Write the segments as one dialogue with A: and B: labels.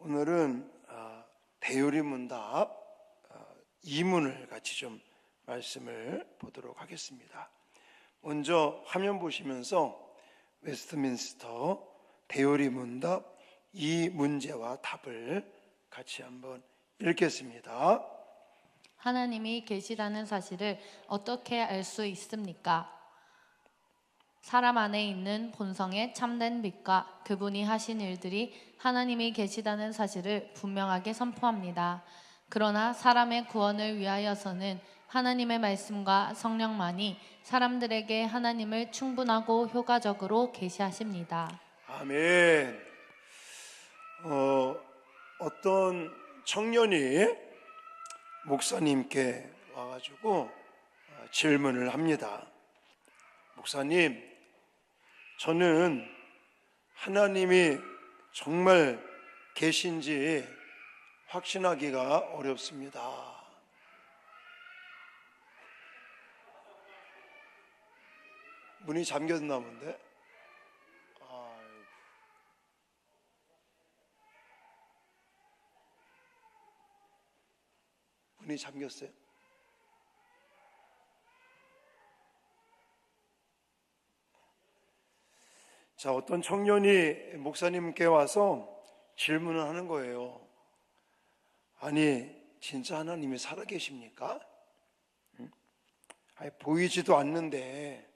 A: 오늘은 대요리문답 2문을 같이 좀 말씀을 보도록 하겠습니다. 먼저 화면 보시면서 웨스트민스터 대요리문답 2문제와 답을 같이 한번 읽겠습니다.
B: 하나님이 계시다는 사실을 어떻게 알 수 있습니까? 사람 안에 있는 본성의 참된 빛과 그분이 하신 일들이 하나님이 계시다는 사실을 분명하게 선포합니다. 그러나 사람의 구원을 위하여서는 하나님의 말씀과 성령만이 사람들에게 하나님을 충분하고 효과적으로 계시하십니다.
A: 아멘. 어떤 청년이 목사님께 와가지고 질문을 합니다. 목사님, 저는 하나님이 정말 계신지 확신하기가 어렵습니다. 문이 잠겼나 본데? 문이 잠겼어요? 자, 어떤 청년이 목사님께 와서 질문을 하는 거예요. 아니, 진짜 하나님이 살아계십니까? 아니, 보이지도 않는데,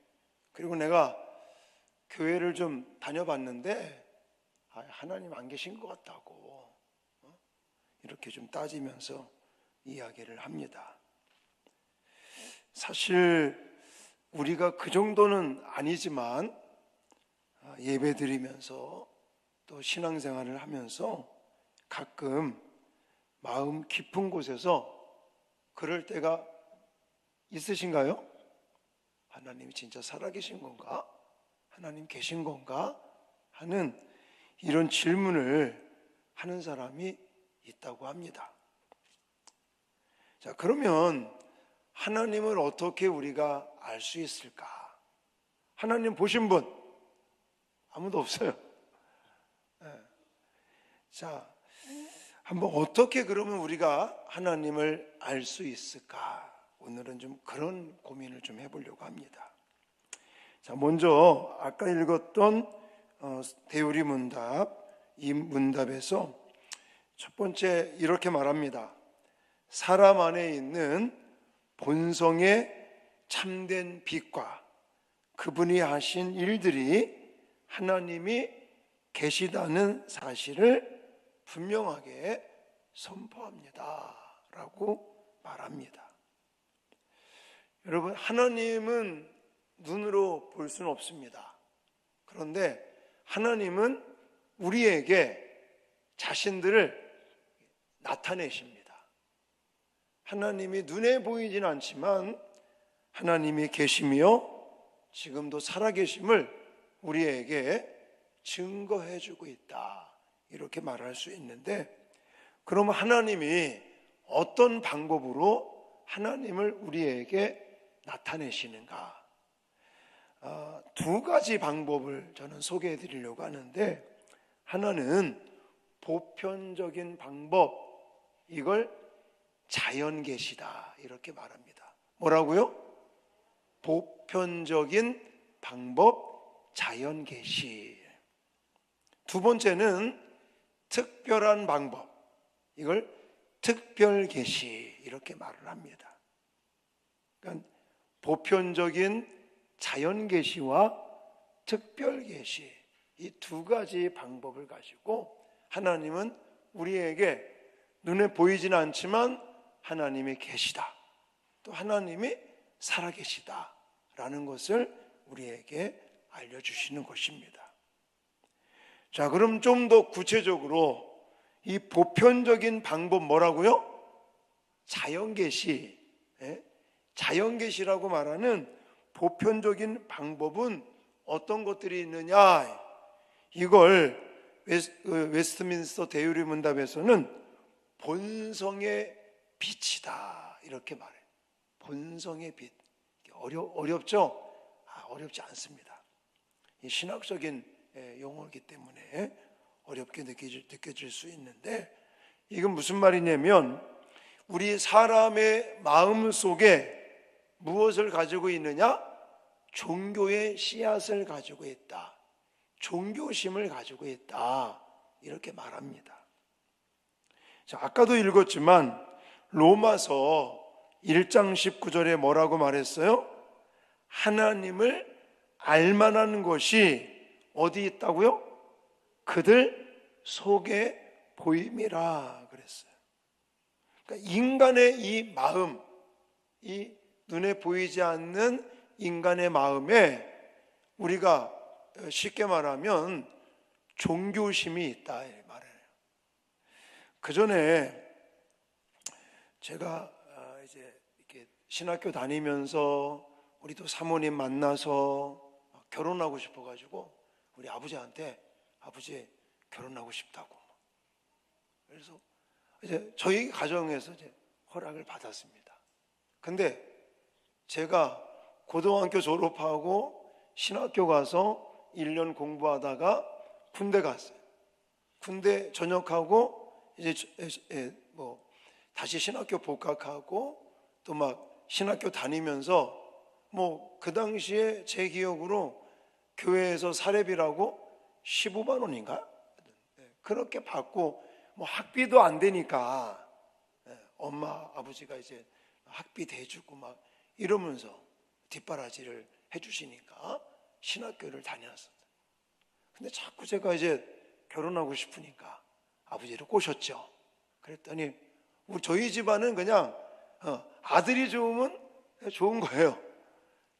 A: 그리고 내가 교회를 좀 다녀봤는데 하나님 안 계신 것 같다고 이렇게 좀 따지면서 이야기를 합니다. 사실 우리가 그 정도는 아니지만 예배 드리면서 또 신앙생활을 하면서 가끔 마음 깊은 곳에서 그럴 때가 있으신가요? 하나님이 진짜 살아계신 건가? 하나님 계신 건가? 하는 이런 질문을 하는 사람이 있다고 합니다. 자, 그러면 하나님을 어떻게 우리가 알 수 있을까? 하나님 보신 분 아무도 없어요. 자, 한번 어떻게 그러면 우리가 하나님을 알 수 있을까? 오늘은 좀 그런 고민을 좀 해보려고 합니다. 자, 먼저 아까 읽었던 대요리문답 이 문답에서 첫 번째 이렇게 말합니다. 사람 안에 있는 본성의 참된 빛과 그분이 하신 일들이 하나님이 계시다는 사실을 분명하게 선포합니다 라고 말합니다. 여러분, 하나님은 눈으로 볼 수는 없습니다. 그런데 하나님은 우리에게 자신들을 나타내십니다. 하나님이 눈에 보이진 않지만 하나님이 계시며 지금도 살아계심을 우리에게 증거해주고 있다, 이렇게 말할 수 있는데, 그러면 하나님이 어떤 방법으로 하나님을 우리에게 나타내시는가? 두 가지 방법을 저는 소개해 드리려고 하는데, 하나는 보편적인 방법, 이걸 자연계시다 이렇게 말합니다. 뭐라고요? 보편적인 방법, 자연계시. 두 번째는 특별한 방법, 이걸 특별계시 이렇게 말을 합니다. 그러니까 보편적인 자연계시와 특별계시, 이 두 가지 방법을 가지고 하나님은 우리에게 눈에 보이지는 않지만 하나님이 계시다, 또 하나님이 살아계시다 라는 것을 우리에게 알려주시는 것입니다. 자, 그럼 좀 더 구체적으로 이 보편적인 방법 뭐라고요? 자연계시. 자연계시라고 말하는 보편적인 방법은 어떤 것들이 있느냐? 이걸 웨스트민스터 대요리문답에서는 본성의 빛이다 이렇게 말해요. 본성의 빛. 어렵죠? 어렵지 않습니다. 이 신학적인 용어이기 때문에 어렵게 느껴질 수 있는데, 이건 무슨 말이냐면 우리 사람의 마음 속에 무엇을 가지고 있느냐? 종교의 씨앗을 가지고 있다, 종교심을 가지고 있다, 이렇게 말합니다. 자, 아까도 읽었지만 로마서 1장 19절에 뭐라고 말했어요? 하나님을 알만한 것이 어디 있다고요? 그들 속에 보임이라 그랬어요. 그러니까 인간의 이 마음, 이 눈에 보이지 않는 인간의 마음에 우리가 쉽게 말하면 종교심이 있다 이 말이에요. 그 전에 제가 이제 이렇게 신학교 다니면서 우리 또 사모님 만나서 결혼하고 싶어가지고 우리 아버지한테 아버지 결혼하고 싶다고. 그래서 이제 저희 가정에서 이제 허락을 받았습니다. 근데 제가 고등학교 졸업하고 신학교 가서 1년 공부하다가 군대 갔어요. 군대 전역하고 이제 뭐 다시 신학교 복학하고 또 막 신학교 다니면서 뭐 그 당시에 제 기억으로 교회에서 사례비라고 15만 원인가? 그렇게 받고 뭐 학비도 안 되니까 엄마 아버지가 이제 학비 대주고 막 이러면서 뒷바라지를 해주시니까 신학교를 다녔습니다. 근데 자꾸 제가 이제 결혼하고 싶으니까 아버지를 꼬셨죠. 그랬더니 저희 집안은 그냥 아들이 좋으면 좋은 거예요.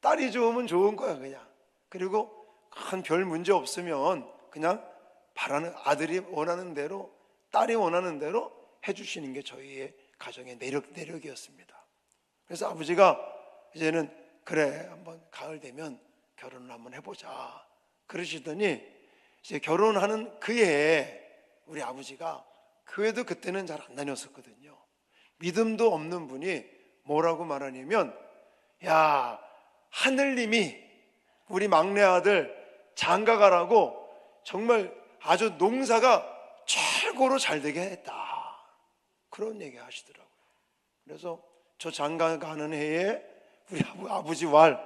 A: 딸이 좋으면 좋은 거야 그냥. 그리고 큰 별 문제 없으면 그냥 바라는, 아들이 원하는 대로 딸이 원하는 대로 해주시는 게 저희의 가정의 내력이었습니다. 그래서 아버지가 이제는 그래 한번 가을 되면 결혼을 한번 해보자 그러시더니 이제 결혼하는 그 해에 우리 아버지가 교회도 그때는 잘 안 다녔었거든요. 믿음도 없는 분이 뭐라고 말하냐면, 야, 하늘님이 우리 막내 아들 장가가라고 정말 아주 농사가 최고로 잘 되게 했다, 그런 얘기 하시더라고요. 그래서 저 장가가는 해에 우리 아버지 왈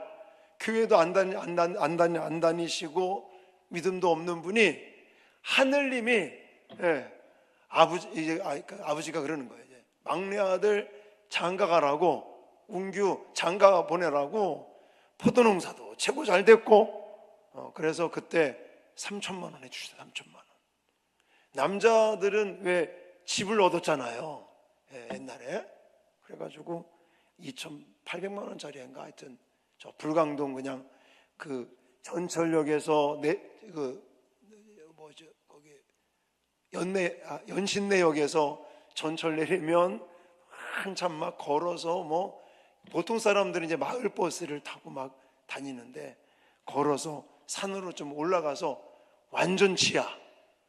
A: 교회도 안 다니시고 믿음도 없는 분이 하늘님이 아버지가 그러는 거예요. 이제 막내 아들 장가가라고, 운규 장가 보내라고, 포도농사도 최고 잘 됐고, 그래서 그때 3천만 원 해주시다. 3천만 원. 남자들은 왜 집을 얻었잖아요, 옛날에. 그래가지고 2,800만 원짜리인가 하여튼 저 불광동 그냥 그 전철역에서 거기 연신내역에서 전철 내리면 한참 막 걸어서, 뭐 보통 사람들은 이제 마을 버스를 타고 막 다니는데 걸어서 산으로 좀 올라가서 완전 지하.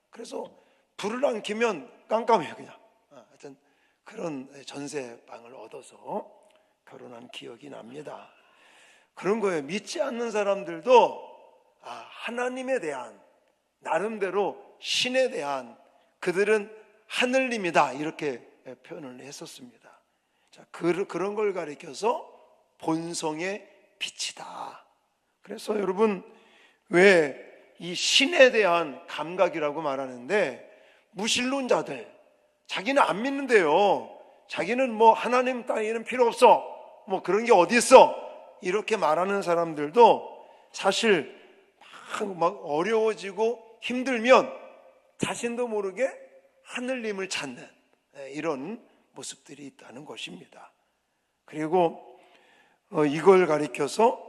A: 그래서 불을 안 켜면 깜깜해요 그냥. 하여튼 그런 전세방을 얻어서 결혼한 기억이 납니다. 그런 거예요. 믿지 않는 사람들도 하나님에 대한, 나름대로 신에 대한, 그들은 하늘님이다 이렇게 표현을 했었습니다. 자, 그런 걸 가리켜서 본성의 빛이다. 그래서 여러분, 왜 이 신에 대한 감각이라고 말하는데, 무신론자들, 자기는 안 믿는데요, 자기는 뭐 하나님 따위는 필요 없어, 뭐 그런 게 어디 있어, 이렇게 말하는 사람들도 사실 막 어려워지고 힘들면 자신도 모르게 하늘님을 찾는 이런 모습들이 있다는 것입니다. 그리고 이걸 가리켜서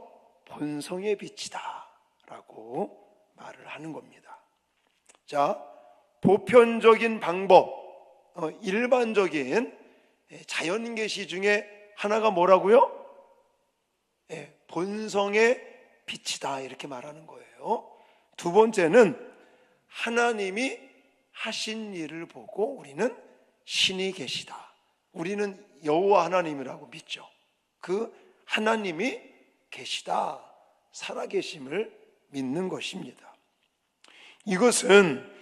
A: 본성의 빛이다 라고 말을 하는 겁니다. 자, 보편적인 방법, 일반적인 자연계시 중에 하나가 뭐라고요? 본성의 빛이다 이렇게 말하는 거예요. 두 번째는 하나님이 하신 일을 보고 우리는 신이 계시다, 우리는 여호와 하나님이라고 믿죠. 그 하나님이 계시다, 살아계심을 믿는 것입니다. 이것은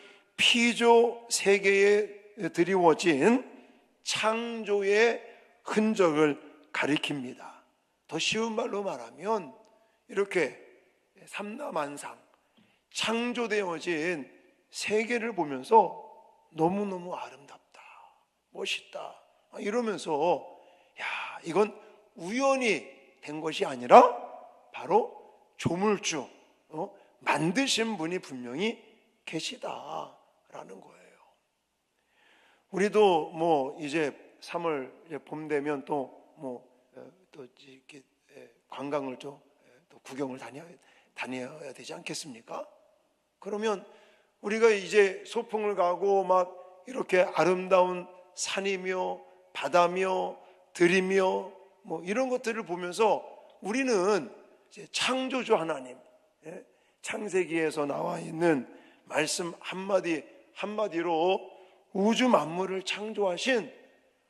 A: 피조 세계에 드리워진 창조의 흔적을 가리킵니다. 더 쉬운 말로 말하면 이렇게 삼라만상 창조되어진 세계를 보면서 너무너무 아름답다, 멋있다 이러면서 야, 이건 우연히 된 것이 아니라 바로 조물주, 만드신 분이 분명히 계시다라는 거예요. 우리도 뭐 이제 3월 봄 되면 또 이렇게 관광을 또 구경을 다녀야 되지 않겠습니까? 그러면 우리가 이제 소풍을 가고 막 이렇게 아름다운 산이며 바다며 들이며 뭐 이런 것들을 보면서 우리는 이제 창조주 하나님, 창세기에서 나와 있는 말씀 한마디로 우주 만물을 창조하신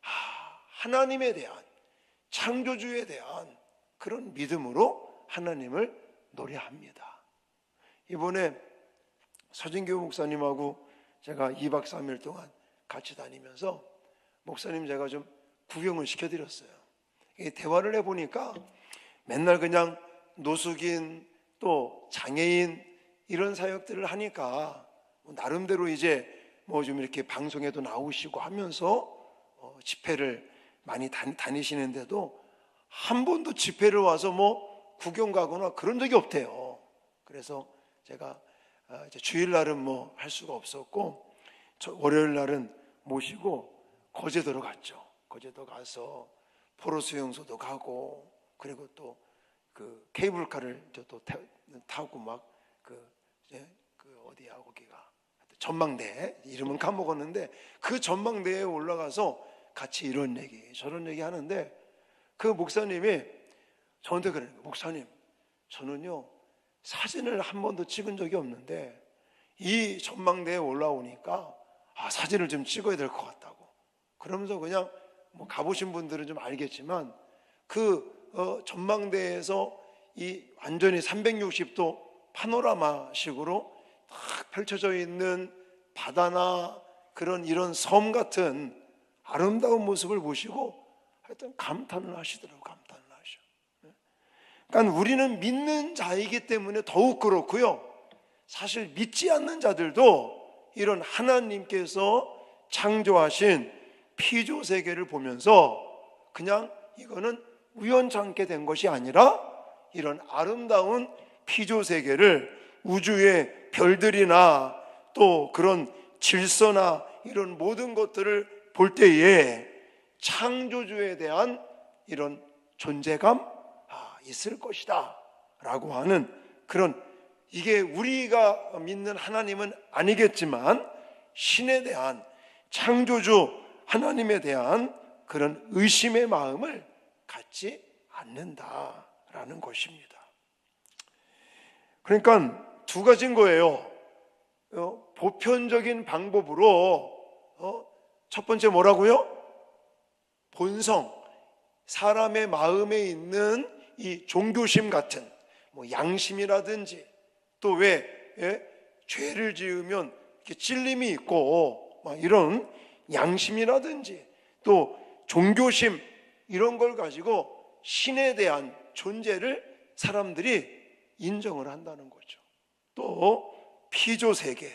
A: 하나님에 대한, 창조주에 대한 그런 믿음으로 하나님을 노래합니다. 이번에 서진교 목사님하고 제가 2박 3일 동안 같이 다니면서 목사님 제가 좀 구경을 시켜드렸어요. 대화를 해보니까 맨날 그냥 노숙인 또 장애인 이런 사역들을 하니까 나름대로 이제 뭐 좀 이렇게 방송에도 나오시고 하면서 집회를 많이 다니시는데도 한 번도 집회를 와서 뭐 구경 가거나 그런 적이 없대요. 그래서 제가 이제 주일날은 뭐 할 수가 없었고 월요일 날은 모시고 거제도로 갔죠. 거제도 가서 포로 수용소도 가고 그리고 또 그 케이블카를 또 타고 막 그 어디야 거기가 전망대 이름은 까먹었는데 그 전망대에 올라가서 같이 이런 얘기 저런 얘기 하는데 그 목사님이 저한테 그러는 거예요. 목사님, 저는요 사진을 한 번도 찍은 적이 없는데 이 전망대에 올라오니까 사진을 좀 찍어야 될 것 같다고. 그러면서 그냥 뭐 가보신 분들은 좀 알겠지만 그 전망대에서 이 완전히 360도 파노라마식으로 딱 펼쳐져 있는 바다나 이런 섬 같은 아름다운 모습을 보시고 하여튼 감탄을 하시더라고요. 감탄을 하셔. 그러니까 우리는 믿는 자이기 때문에 더욱 그렇고요. 사실 믿지 않는 자들도 이런 하나님께서 창조하신 피조 세계를 보면서 그냥 이거는 우연찮게 된 것이 아니라 이런 아름다운 피조 세계를 우주의 별들이나 또 그런 질서나 이런 모든 것들을 볼 때에 창조주에 대한 이런 존재감 있을 것이다 라고 하는 그런, 이게 우리가 믿는 하나님은 아니겠지만 신에 대한, 창조주 하나님에 대한 그런 의심의 마음을 갖지 않는다라는 것입니다. 그러니까 두 가지인 거예요. 보편적인 방법으로 첫 번째 뭐라고요? 본성, 사람의 마음에 있는 이 종교심 같은 뭐 양심이라든지 또 왜 죄를 지으면 이렇게 찔림이 있고 막 이런 양심이라든지 또 종교심 이런 걸 가지고 신에 대한 존재를 사람들이 인정을 한다는 거죠. 또 피조 세계.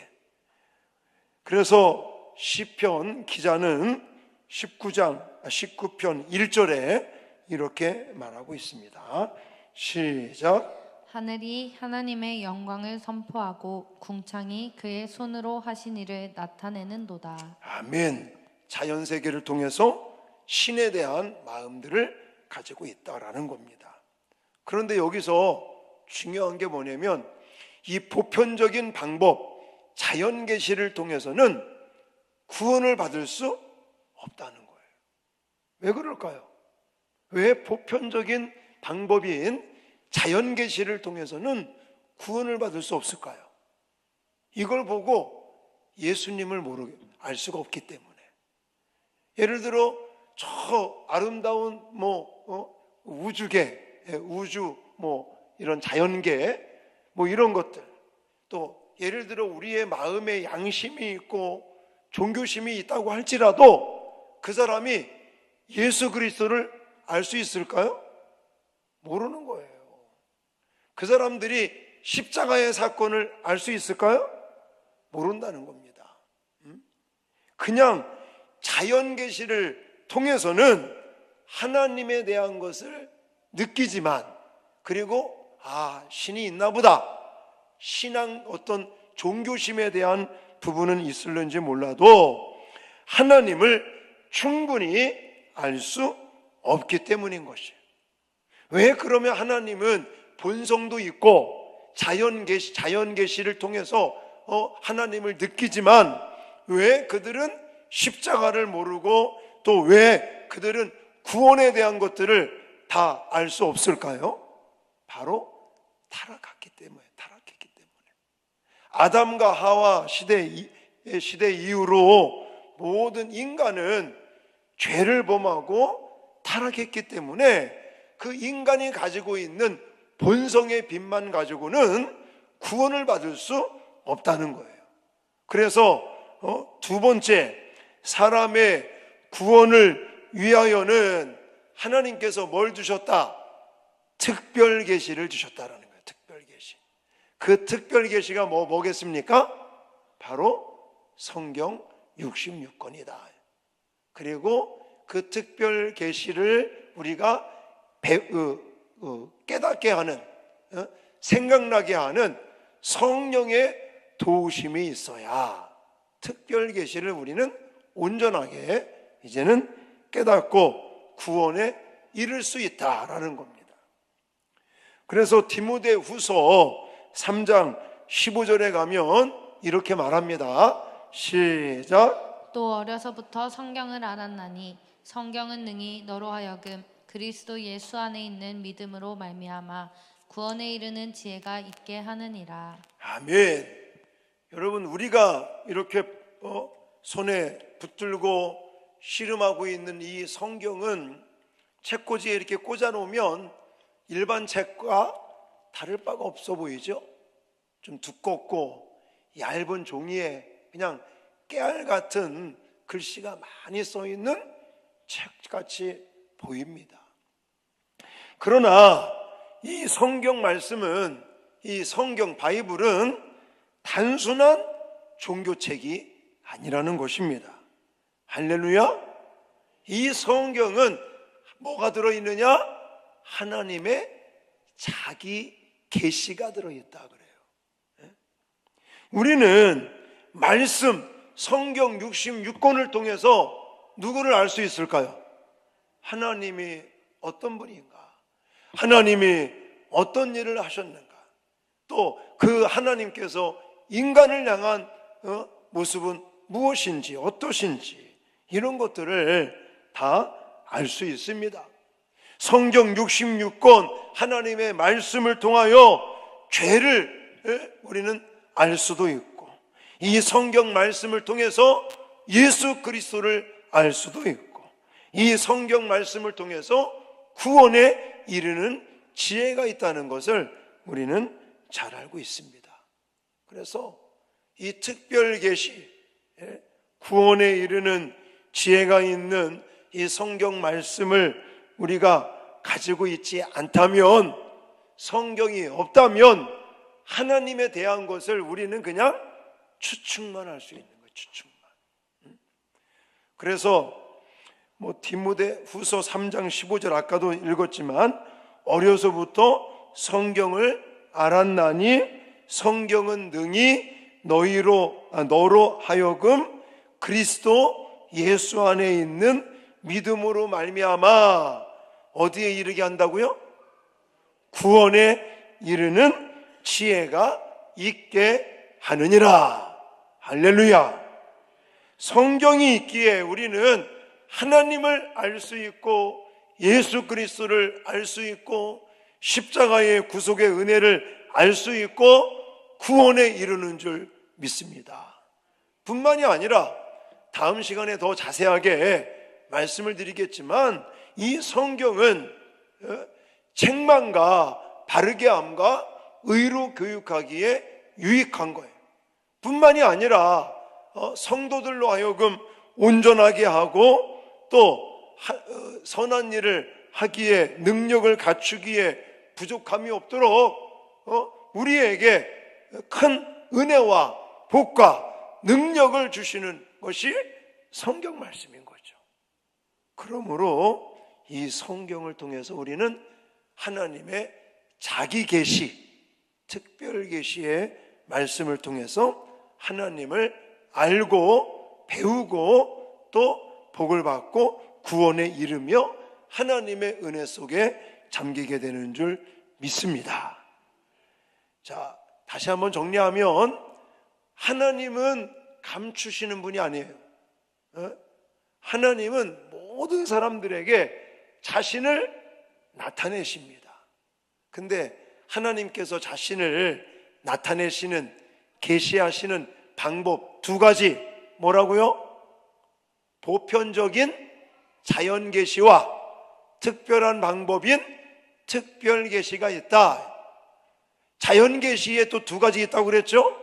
A: 그래서 시편 기자는 19편 1절에 이렇게 말하고 있습니다. 시작.
B: 하늘이 하나님의 영광을 선포하고 궁창이 그의 손으로 하신 일을 나타내는도다.
A: 아멘. 자연 세계를 통해서 신에 대한 마음들을 가지고 있다라는 겁니다. 그런데 여기서 중요한 게 뭐냐면 이 보편적인 방법, 자연 계시를 통해서는 구원을 받을 수 없다는 거예요. 왜 그럴까요? 왜 보편적인 방법인 자연 계시를 통해서는 구원을 받을 수 없을까요? 이걸 보고 예수님을 알 수가 없기 때문에. 예를 들어 저 아름다운 우주계, 우주 이런 자연계 이런 것들, 또 예를 들어 우리의 마음에 양심이 있고 종교심이 있다고 할지라도 그 사람이 예수 그리스도를 알 수 있을까요? 모르는 거예요. 그 사람들이 십자가의 사건을 알 수 있을까요? 모른다는 겁니다. 그냥 자연 계시를 통해서는 하나님에 대한 것을 느끼지만, 그리고 신이 있나 보다, 신앙 어떤 종교심에 대한 부분은 있을는지 몰라도 하나님을 충분히 알 수 없기 때문인 것이에요. 왜 그러면 하나님은 본성도 있고 자연 계시를 통해서 하나님을 느끼지만 왜 그들은 십자가를 모르고 또 왜 그들은 구원에 대한 것들을 다 알 수 없을까요? 바로 타락했기 때문에. 아담과 하와 시대 이후로 모든 인간은 죄를 범하고 타락했기 때문에 그 인간이 가지고 있는 본성의 빛만 가지고는 구원을 받을 수 없다는 거예요. 그래서 두 번째, 사람의 구원을 위하여는 하나님께서 뭘 주셨다? 특별 계시를 주셨다라는 거예요. 특별 계시. 그 특별 계시가 뭐겠습니까? 바로 성경 66권이다. 그리고 그 특별 계시를 우리가 깨닫게 하는, 생각나게 하는 성령의 도우심이 있어야 특별 계시를 우리는 온전하게 이제는 깨닫고 구원에 이를 수 있다라는 겁니다. 그래서 디모데후서 3장 15절에 가면 이렇게 말합니다. 시작.
B: 또 어려서부터 성경을 알았나니 성경은 능히 너로 하여금 그리스도 예수 안에 있는 믿음으로 말미암아 구원에 이르는 지혜가 있게 하느니라.
A: 아멘. 여러분, 우리가 이렇게 손에 붙들고 씨름하고 있는 이 성경은 책꽂이에 이렇게 꽂아놓으면 일반 책과 다를 바가 없어 보이죠? 좀 두껍고 얇은 종이에 그냥 깨알 같은 글씨가 많이 써 있는 책같이 보입니다. 그러나 이 성경 말씀은, 이 성경 바이블은 단순한 종교책이 아니라는 것입니다. 할렐루야. 이 성경은 뭐가 들어있느냐? 하나님의 자기 계시가 들어있다 그래요. 우리는 말씀, 성경 66권을 통해서 누구를 알 수 있을까요? 하나님이 어떤 분인가? 하나님이 어떤 일을 하셨는가? 또 그 하나님께서 인간을 향한 모습은 무엇인지, 어떠신지, 이런 것들을 다 알 수 있습니다. 성경 66권 하나님의 말씀을 통하여 죄를 우리는 알 수도 있고, 이 성경 말씀을 통해서 예수 그리스도를 알 수도 있고, 이 성경 말씀을 통해서 구원에 이르는 지혜가 있다는 것을 우리는 잘 알고 있습니다. 그래서 이 특별 계시, 구원에 이르는 지혜가 있는 이 성경 말씀을 우리가 가지고 있지 않다면, 성경이 없다면 하나님에 대한 것을 우리는 그냥 추측만 할 수 있는 거예요. 추측만. 그래서 디모데후서 3장 15절 아까도 읽었지만, 어려서부터 성경을 알았나니 성경은 능히 너로 하여금 그리스도 예수 안에 있는 믿음으로 말미암아 어디에 이르게 한다고요? 구원에 이르는 지혜가 있게 하느니라. 할렐루야. 성경이 있기에 우리는 하나님을 알 수 있고, 예수 그리스도를 알 수 있고, 십자가의 구속의 은혜를 알 수 있고, 구원에 이르는 줄 믿습니다. 뿐만이 아니라 다음 시간에 더 자세하게 말씀을 드리겠지만, 이 성경은 책망과 바르게 함과 의로 교육하기에 유익한 거예요. 뿐만이 아니라 성도들로 하여금 온전하게 하고 또 선한 일을 하기에 능력을 갖추기에 부족함이 없도록 우리에게 큰 은혜와 복과 능력을 주시는 것이 성경 말씀인 거죠. 그러므로 이 성경을 통해서 우리는 하나님의 자기 계시, 특별 계시의 말씀을 통해서 하나님을 알고 배우고 또 복을 받고 구원에 이르며 하나님의 은혜 속에 잠기게 되는 줄 믿습니다. 자, 다시 한번 정리하면 하나님은 감추시는 분이 아니에요. 하나님은 모든 사람들에게 자신을 나타내십니다. 근데 하나님께서 자신을 나타내시는, 계시하시는 방법 두 가지, 뭐라고요? 보편적인 자연 계시와 특별한 방법인 특별 계시가 있다. 자연 계시에 또 두 가지 있다고 그랬죠?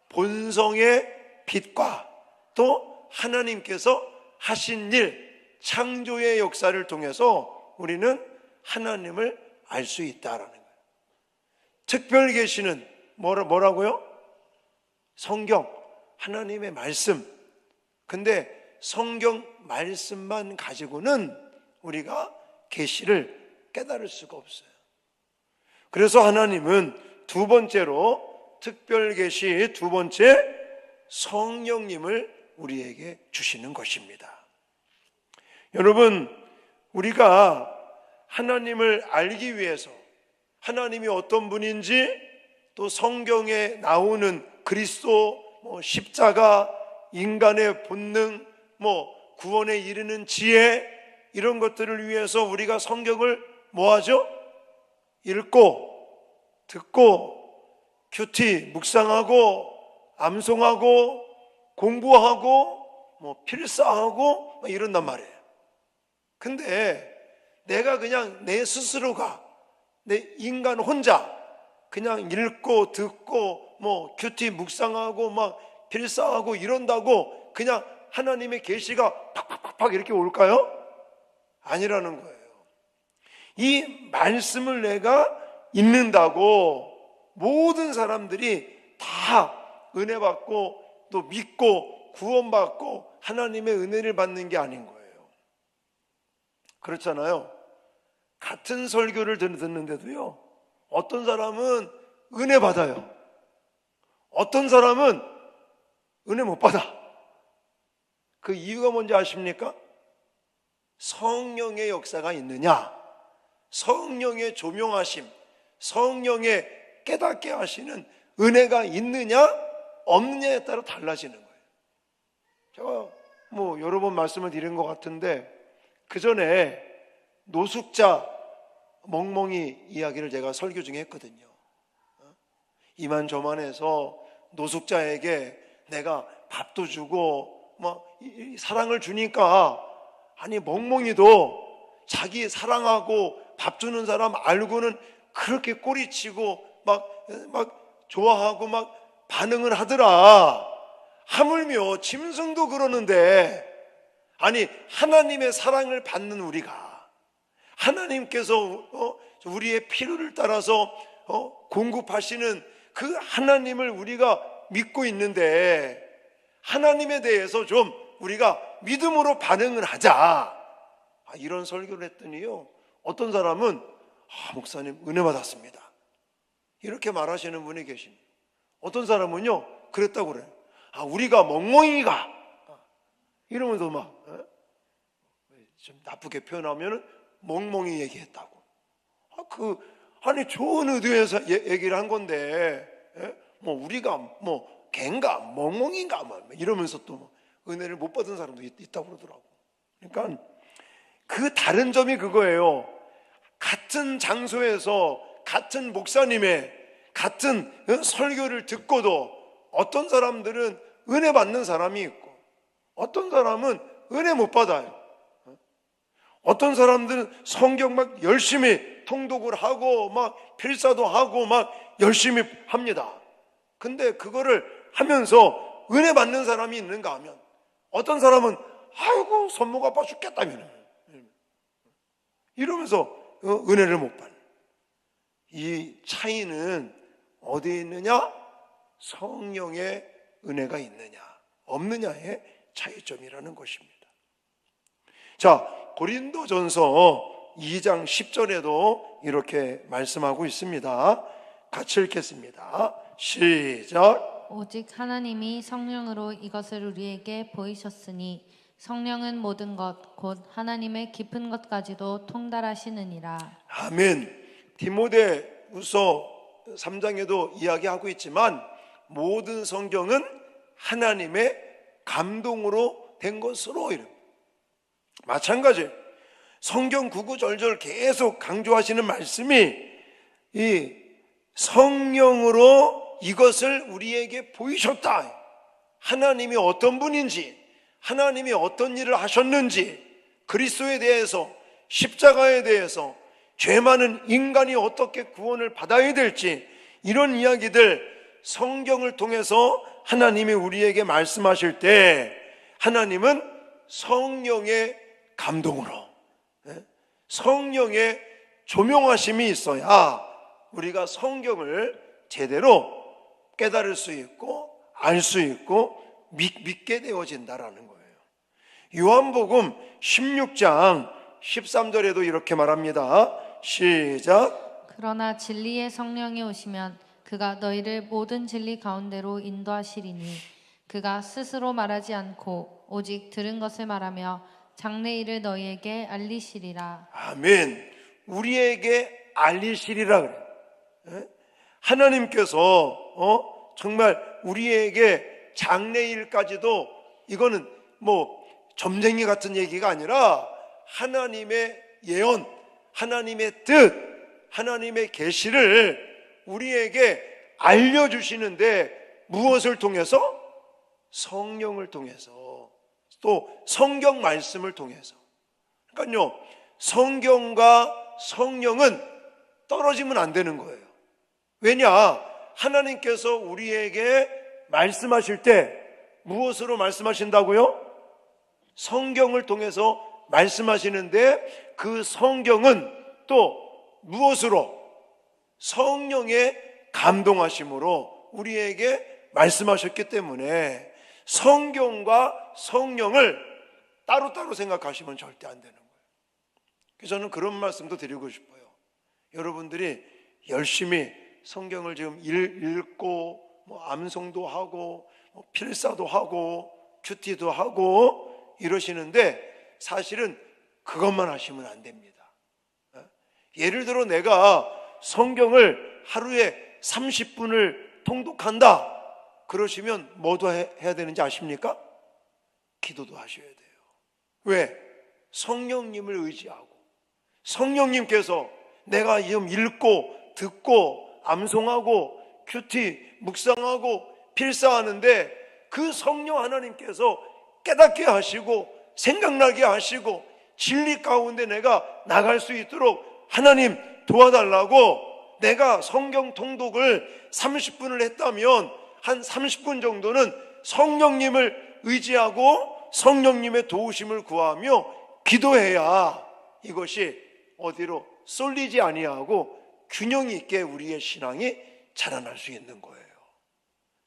A: 본성의 빛과 또 하나님께서 하신 일, 창조의 역사를 통해서 우리는 하나님을 알 수 있다라는 거예요. 특별 계시는 뭐라고요? 성경, 하나님의 말씀. 근데 성경 말씀만 가지고는 우리가 계시를 깨달을 수가 없어요. 그래서 하나님은 두 번째로 특별 계시, 두 번째 성령님을 우리에게 주시는 것입니다. 여러분, 우리가 하나님을 알기 위해서 하나님이 어떤 분인지 또 성경에 나오는 그리스도, 십자가, 인간의 본능, 구원에 이르는 지혜, 이런 것들을 위해서 우리가 성경을 뭐하죠? 읽고 듣고 큐티 묵상하고 암송하고 공부하고 필사하고 이런단 말이에요. 근데 내가 그냥 내 스스로가, 내 인간 혼자 그냥 읽고 듣고 큐티 묵상하고 필사하고 이런다고 그냥 하나님의 계시가 팍팍팍 이렇게 올까요? 아니라는 거예요. 이 말씀을 내가 읽는다고 모든 사람들이 다 은혜 받고 또 믿고 구원받고 하나님의 은혜를 받는 게 아닌 거예요. 그렇잖아요. 같은 설교를 듣는데도요, 어떤 사람은 은혜 받아요. 어떤 사람은 은혜 못 받아. 그 이유가 뭔지 아십니까? 성령의 역사가 있느냐, 성령의 조명하심, 성령의 깨닫게 하시는 은혜가 있느냐 없느냐에 따라 달라지는 거예요. 제가 여러 번 말씀을 드린 것 같은데, 그 전에 노숙자 멍멍이 이야기를 제가 설교 중에 했거든요. 이만저만해서 노숙자에게 내가 밥도 주고 사랑을 주니까, 아니 멍멍이도 자기 사랑하고 밥 주는 사람 알고는 그렇게 꼬리치고 막 좋아하고 막 반응을 하더라. 하물며 짐승도 그러는데, 아니 하나님의 사랑을 받는 우리가, 하나님께서 우리의 필요를 따라서 공급하시는 그 하나님을 우리가 믿고 있는데, 하나님에 대해서 좀 우리가 믿음으로 반응을 하자, 이런 설교를 했더니요, 어떤 사람은 목사님 은혜 받았습니다 이렇게 말하시는 분이 계십니다. 어떤 사람은요 그랬다고 그래요. 우리가 멍멍이가, 이러면서 좀 나쁘게 표현하면 멍멍이 얘기했다고. 아니 좋은 의도에서 얘기를 한 건데, 우리가 갠가 멍멍인가 이러면서 또 은혜를 못 받은 사람도 있다고 그러더라고. 그러니까 그 다른 점이 그거예요. 같은 장소에서 같은 목사님의 같은 설교를 듣고도 어떤 사람들은 은혜 받는 사람이 있고 어떤 사람은 은혜 못 받아요. 어떤 사람들은 성경 막 열심히 통독을 하고 막 필사도 하고 막 열심히 합니다. 근데 그거를 하면서 은혜 받는 사람이 있는가 하면, 어떤 사람은 아이고 손목 아파 죽겠다면 이러면서 은혜를 못 받는, 이 차이는 어디에 있느냐? 성령의 은혜가 있느냐 없느냐의 차이점이라는 것입니다. 자, 고린도전서 2장 10절에도 이렇게 말씀하고 있습니다. 같이 읽겠습니다. 시작.
B: 오직 하나님이 성령으로 이것을 우리에게 보이셨으니 성령은 모든 것 곧 하나님의 깊은 것까지도 통달하시느니라.
A: 아멘. 디모데후서 3장에도 이야기하고 있지만 모든 성경은 하나님의 감동으로 된 것으로, 마찬가지 성경 구구절절 계속 강조하시는 말씀이 이 성령으로 이것을 우리에게 보이셨다. 하나님이 어떤 분인지, 하나님이 어떤 일을 하셨는지, 그리스도에 대해서, 십자가에 대해서, 죄 많은 인간이 어떻게 구원을 받아야 될지, 이런 이야기들 성경을 통해서 하나님이 우리에게 말씀하실 때 하나님은 성령의 감동으로, 성령의 조명하심이 있어야 우리가 성경을 제대로 깨달을 수 있고 알 수 있고 믿게 되어진다라는 거예요. 요한복음 16장 13절에도 이렇게 말합니다. 시작.
B: 그러나 진리의 성령이 오시면 그가 너희를 모든 진리 가운데로 인도하시리니 그가 스스로 말하지 않고 오직 들은 것을 말하며 장래일을 너희에게 알리시리라.
A: 아멘. 우리에게 알리시리라 그래요. 하나님께서 정말 우리에게 장래일까지도, 이거는 뭐 점쟁이 같은 얘기가 아니라 하나님의 예언, 하나님의 뜻, 하나님의 계시를 우리에게 알려주시는데 무엇을 통해서? 성령을 통해서, 또 성경 말씀을 통해서. 그러니까요, 성경과 성령은 떨어지면 안 되는 거예요. 왜냐? 하나님께서 우리에게 말씀하실 때 무엇으로 말씀하신다고요? 성경을 통해서 말씀하시는데 그 성경은 또 무엇으로? 성령의 감동하심으로 우리에게 말씀하셨기 때문에 성경과 성령을 따로따로 생각하시면 절대 안 되는 거예요. 그래서 저는 그런 말씀도 드리고 싶어요. 여러분들이 열심히 성경을 지금 읽고 뭐 암송도 하고 뭐 필사도 하고 큐티도 하고 이러시는데 사실은 그것만 하시면 안 됩니다. 예를 들어 내가 성경을 하루에 30분을 통독한다 그러시면 뭐도 해야 되는지 아십니까? 기도도 하셔야 돼요. 왜? 성령님을 의지하고, 성령님께서 내가 지금 읽고 듣고 암송하고 큐티 묵상하고 필사하는데 그 성령 하나님께서 깨닫게 하시고 생각나게 하시고 진리 가운데 내가 나갈 수 있도록 하나님 도와달라고, 내가 성경 통독을 30분을 했다면 한 30분 정도는 성령님을 의지하고 성령님의 도우심을 구하며 기도해야 이것이 어디로 쏠리지 아니하고 균형 있게 우리의 신앙이 자라날 수 있는 거예요.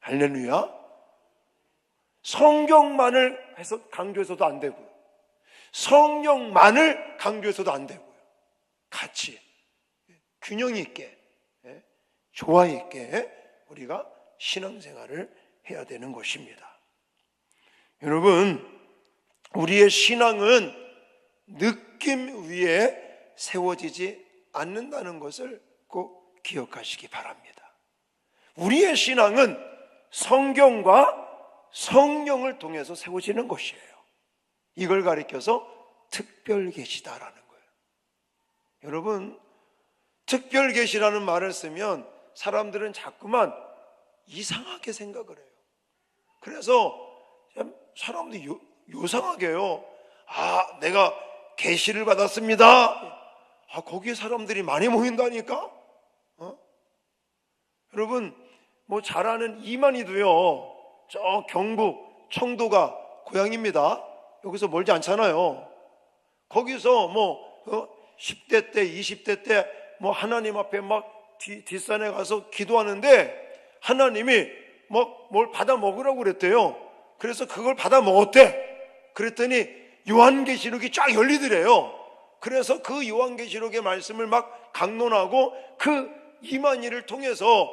A: 할렐루야. 성경만을 해서 강조해서도 안 되고요, 성령만을 강조해서도 안 되고요, 같이 균형 있게 조화 있게 우리가 신앙생활을 해야 되는 것입니다. 여러분, 우리의 신앙은 느낌 위에 세워지지 않는다는 것을 꼭 기억하시기 바랍니다. 우리의 신앙은 성경과 성령을 통해서 세워지는 것이에요. 이걸 가리켜서 특별 계시다라는 거예요. 여러분, 특별 계시라는 말을 쓰면 사람들은 자꾸만 이상하게 생각을 해요. 그래서 사람들이 요상하게요. 아, 내가 계시를 받았습니다. 아, 거기에 사람들이 많이 모인다니까? 여러분, 뭐 잘 아는 이만희도요, 저 경북 청도가 고향입니다. 여기서 멀지 않잖아요. 거기서 10대 때 20대 때 하나님 앞에 막 뒷산에 가서 기도하는데 하나님이 뭘 받아 먹으라고 그랬대요. 그래서 그걸 받아 먹었대. 그랬더니 요한계시록이 쫙 열리더래요. 그래서 그 요한계시록의 말씀을 막 강론하고 그 이만희를 통해서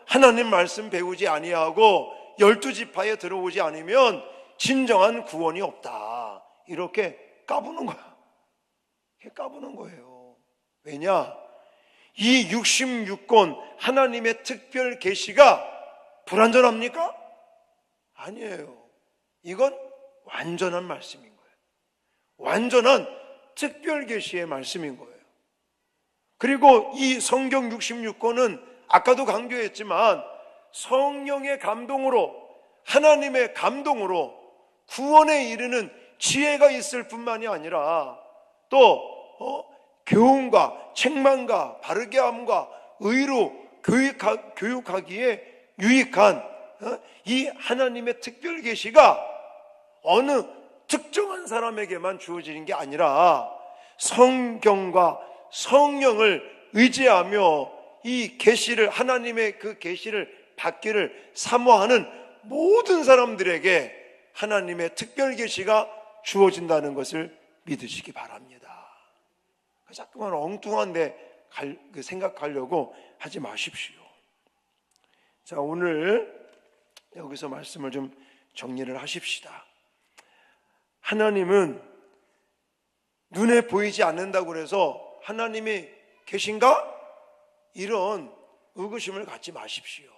A: 하나님 말씀 배우지 아니하고 12지파에 들어오지 않으면 진정한 구원이 없다. 이렇게 까부는 거야. 이렇게 까부는 거예요. 왜냐? 이 66권 하나님의 특별 계시가 불완전합니까? 아니에요. 이건 완전한 말씀인 거예요. 완전한 특별 계시의 말씀인 거예요. 그리고 이 성경 66권은 아까도 강조했지만 성령의 감동으로, 하나님의 감동으로 구원에 이르는 지혜가 있을 뿐만이 아니라 또 교훈과 책망과 바르게 함과 의로 교육하기에 유익한 이 하나님의 특별 계시가 어느 특정한 사람에게만 주어지는 게 아니라 성경과 성령을 의지하며 이 계시를, 하나님의 그 계시를 받기를 사모하는 모든 사람들에게 하나님의 특별 계시가 주어진다는 것을 믿으시기 바랍니다. 자꾸만 엉뚱한데 생각하려고 하지 마십시오. 자, 오늘 여기서 말씀을 좀 정리를 하십시다. 하나님은 눈에 보이지 않는다고 해서 하나님이 계신가? 이런 의구심을 갖지 마십시오.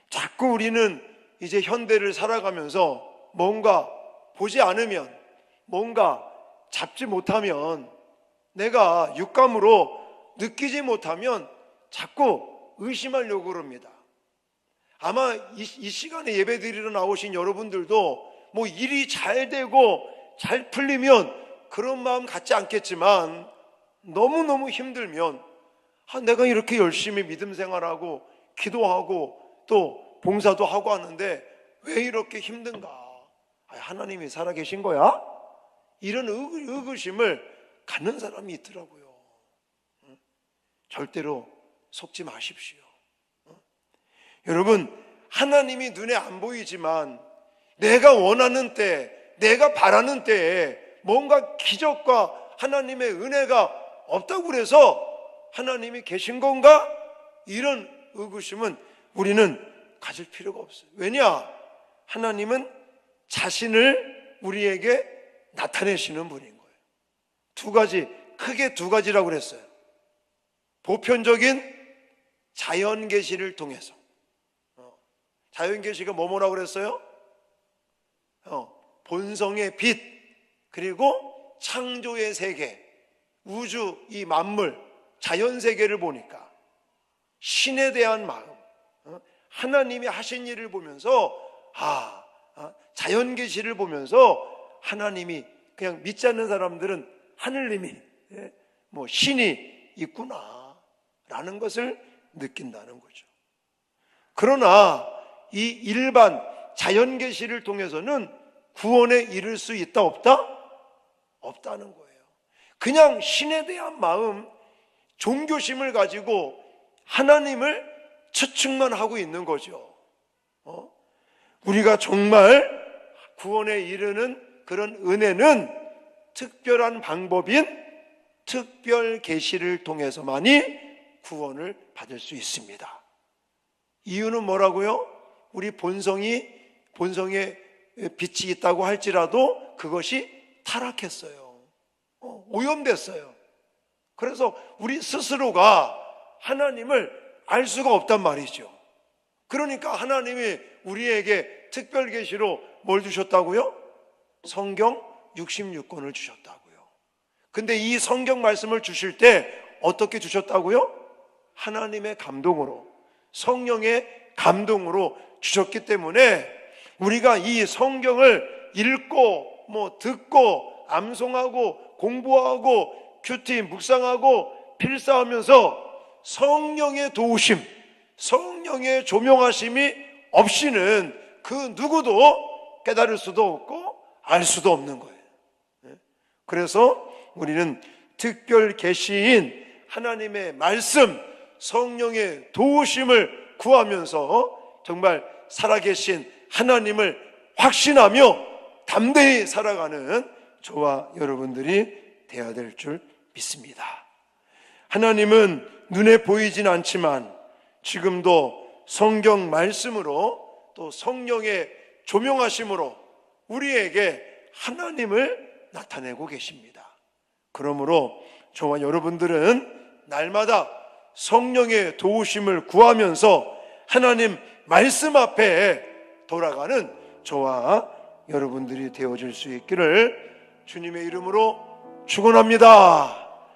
A: 자꾸 우리는 이제 현대를 살아가면서 뭔가 보지 않으면, 뭔가 잡지 못하면, 내가 육감으로 느끼지 못하면 자꾸 의심하려고 그럽니다. 아마 이 시간에 예배 드리러 나오신 여러분들도 일이 잘 되고 잘 풀리면 그런 마음 갖지 않겠지만 너무너무 힘들면 내가 이렇게 열심히 믿음 생활하고 기도하고 또 봉사도 하고 하는데 왜 이렇게 힘든가? 하나님이 살아계신 거야? 이런 의구심을 갖는 사람이 있더라고요. 절대로 속지 마십시오. 여러분, 하나님이 눈에 안 보이지만 내가 원하는 때, 내가 바라는 때에 뭔가 기적과 하나님의 은혜가 없다고 그래서 하나님이 계신 건가? 이런 의구심은 우리는 가질 필요가 없어요. 왜냐? 하나님은 자신을 우리에게 나타내시는 분인 거예요. 두 가지, 크게 두 가지라고 그랬어요. 보편적인 자연 계시를 통해서. 자연 계시가 뭐라고 그랬어요? 본성의 빛, 그리고 창조의 세계, 우주, 이 만물, 자연 세계를 보니까 신에 대한 마음, 하나님이 하신 일을 보면서 자연 계시를 보면서 하나님이, 그냥 믿지 않는 사람들은 하느님이 신이 있구나 라는 것을 느낀다는 거죠. 그러나 이 일반 자연 계시를 통해서는 구원에 이를 수 있다 없다? 없다는 거예요. 그냥 신에 대한 마음, 종교심을 가지고 하나님을 추측만 하고 있는 거죠. 우리가 정말 구원에 이르는 그런 은혜는 특별한 방법인 특별 계시를 통해서만이 구원을 받을 수 있습니다. 이유는 뭐라고요? 우리 본성에 빛이 있다고 할지라도 그것이 타락했어요. 오염됐어요. 그래서 우리 스스로가 하나님을 알 수가 없단 말이죠. 그러니까 하나님이 우리에게 특별 계시로 뭘 주셨다고요? 성경 66권을 주셨다고요. 근데 이 성경 말씀을 주실 때 어떻게 주셨다고요? 하나님의 감동으로, 성령의 감동으로 주셨기 때문에 우리가 이 성경을 읽고 듣고 암송하고 공부하고 큐티 묵상하고 필사하면서 성령의 도우심, 성령의 조명하심이 없이는 그 누구도 깨달을 수도 없고 알 수도 없는 거예요. 그래서 우리는 특별 계시인 하나님의 말씀, 성령의 도우심을 구하면서 정말 살아계신 하나님을 확신하며 담대히 살아가는 저와 여러분들이 되어야 될 줄 믿습니다. 하나님은 눈에 보이진 않지만 지금도 성경 말씀으로 또 성령의 조명하심으로 우리에게 하나님을 나타내고 계십니다. 그러므로 저와 여러분들은 날마다 성령의 도우심을 구하면서 하나님 말씀 앞에 돌아가는 저와 여러분들이 되어질 수 있기를 주님의 이름으로 축원합니다.